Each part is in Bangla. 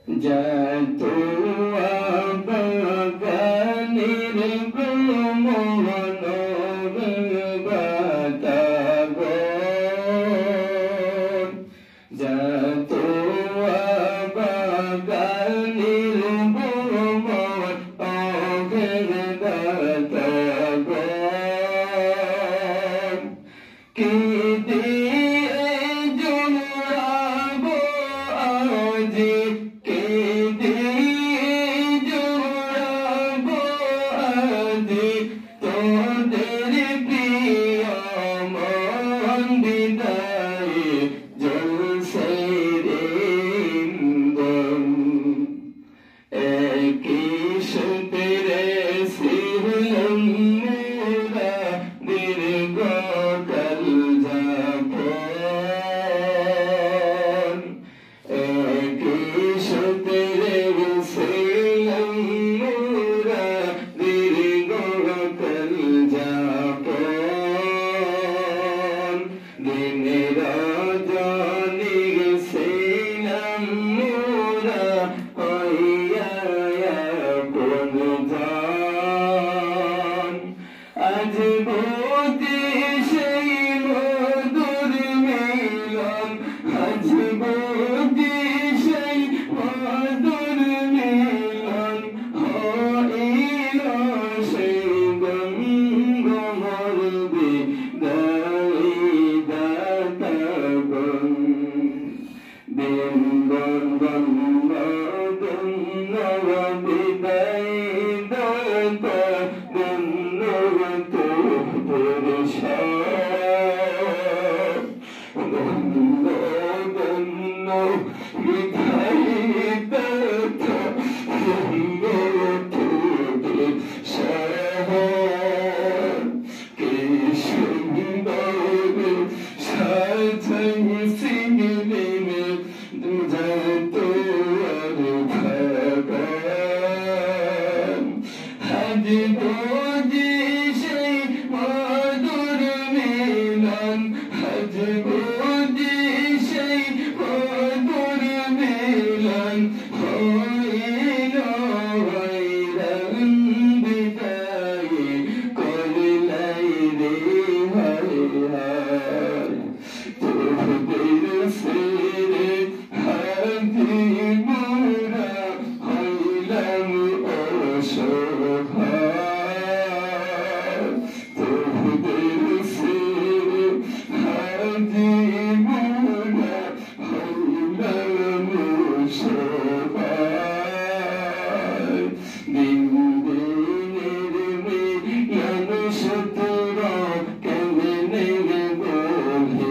যত বাগানের ভ্রমণ বাতাবন, যত বাগানের ভ্রমণ বাতাবন, কি দিয়ে জোড়াবো আজি, কি দিয়ে জোড়াবো আজি তোদের প্রিয় মন বিদায় জলসে রে ইন্ধন। একই সূত্রে ছিলাম মোরা দীর্ঘকাল যাপন, একই সূত্রে ছিলাম মোরা দীর্ঘকাল যাপন। দিনে রজনী ছিলাম মোরা হইয়া আপনজন। আজ বুঝি সেই মধুর মিলন, আজ বুঝি সেই মধুর মিলন হইল সেই গঙ্গমর বিদায় দাতাগণ। বিন্দন গঙ্গ গঙ্গ বিদায় দাতা গঙ্গ তোর সার, গঙ্গ গঙ্গ বিদায় দাতা গঙ্গ তোর সার। কি সুন্দর সাজাইছিলেন যত ভাগান, আজ বুঝি সেই মধুর মিলন, আজ বুঝি সেই মধুর মিলন হইল হইরান বিদায় করলাই রে হায় হায়। তোদের ফিরে হাতি মোরা হইলাম অসহায়, তোদের ফিরে হাতি মোরা হইলাম অসহায়। দিন দিনের মিলন সূত্র কেমনে বহিলাই,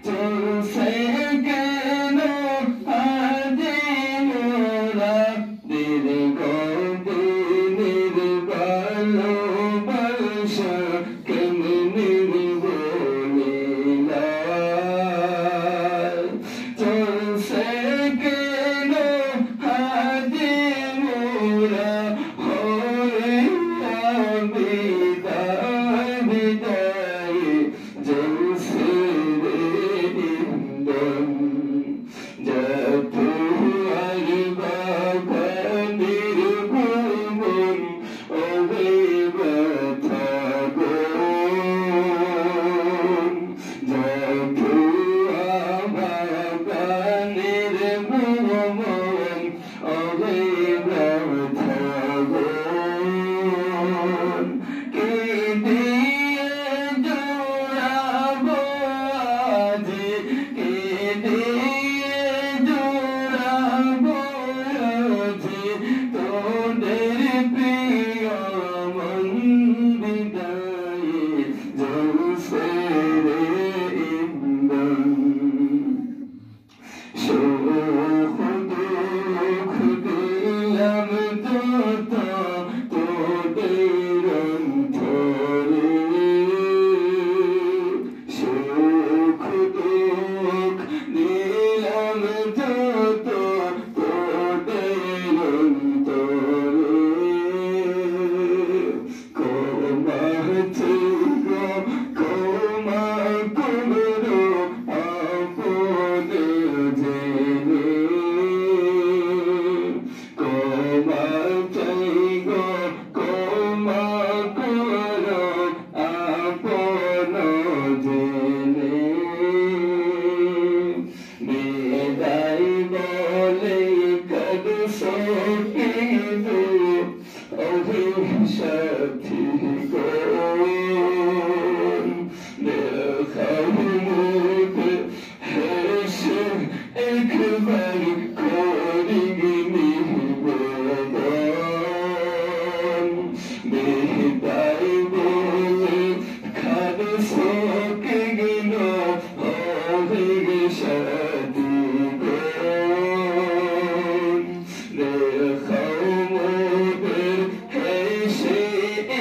চলছে কেন আজে মোরা দীর্ঘদিনের ভালোবাসা কেমনে বহিলাই, চলছে কেন আজে মোরা হইলা বিদায় বিদায় জলসে রে ইন্ধন। যত আর বাগানের ভ্রমণ ওরে ব্যথাগণ, যত বাগানের ভ্রমণ ওরে ব্যথাগণ, কি দিয়ে জোড়াবো আজি, কি দিয়ে একবার করি নিবেদন বিদায় বলে খাবে সকে গেল হবে সাথী রেখাও মোদের হেসে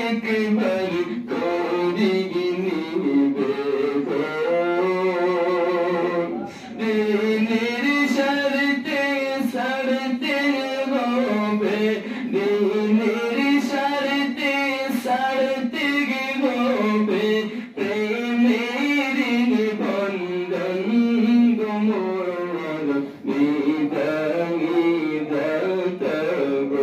একবার করি নিবেদন দিনের সারতে সারতে হবে দিনের সারতে সারতে হবে প্রেমের নিবন্ধন গোমর বিদায়ী দাতগণ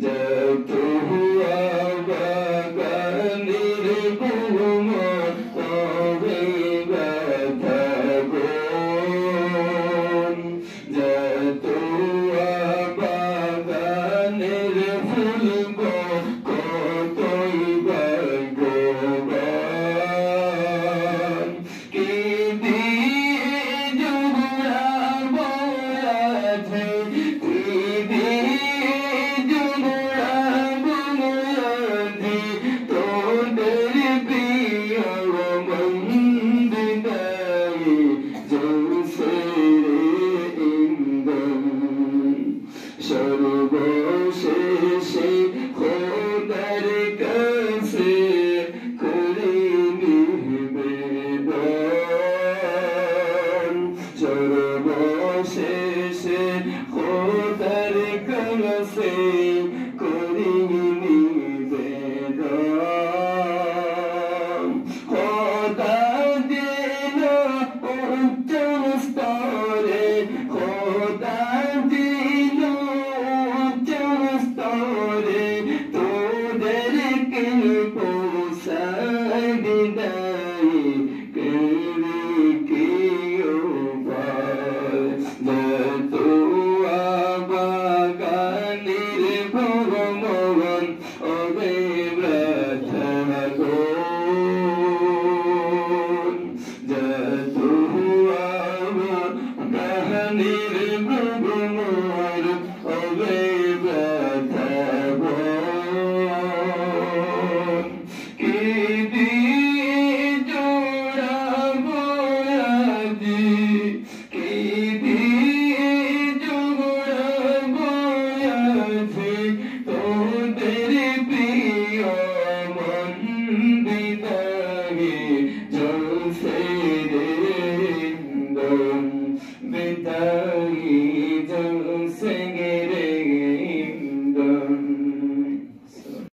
যত হুয়া বাগানের ভুমর তবে ব্যথা গণ যত বাগানের ফুল কতই ভাগ্যবান কে দিয়ে জুড়াবো আছে কে দিয়ে জুড়াবো আছে তোদের প্রিয় মন্দিরায় জলসেরে ইন্ধন সর্বশেষে খোদার কাছে করে নিবেদন সর্বশেষে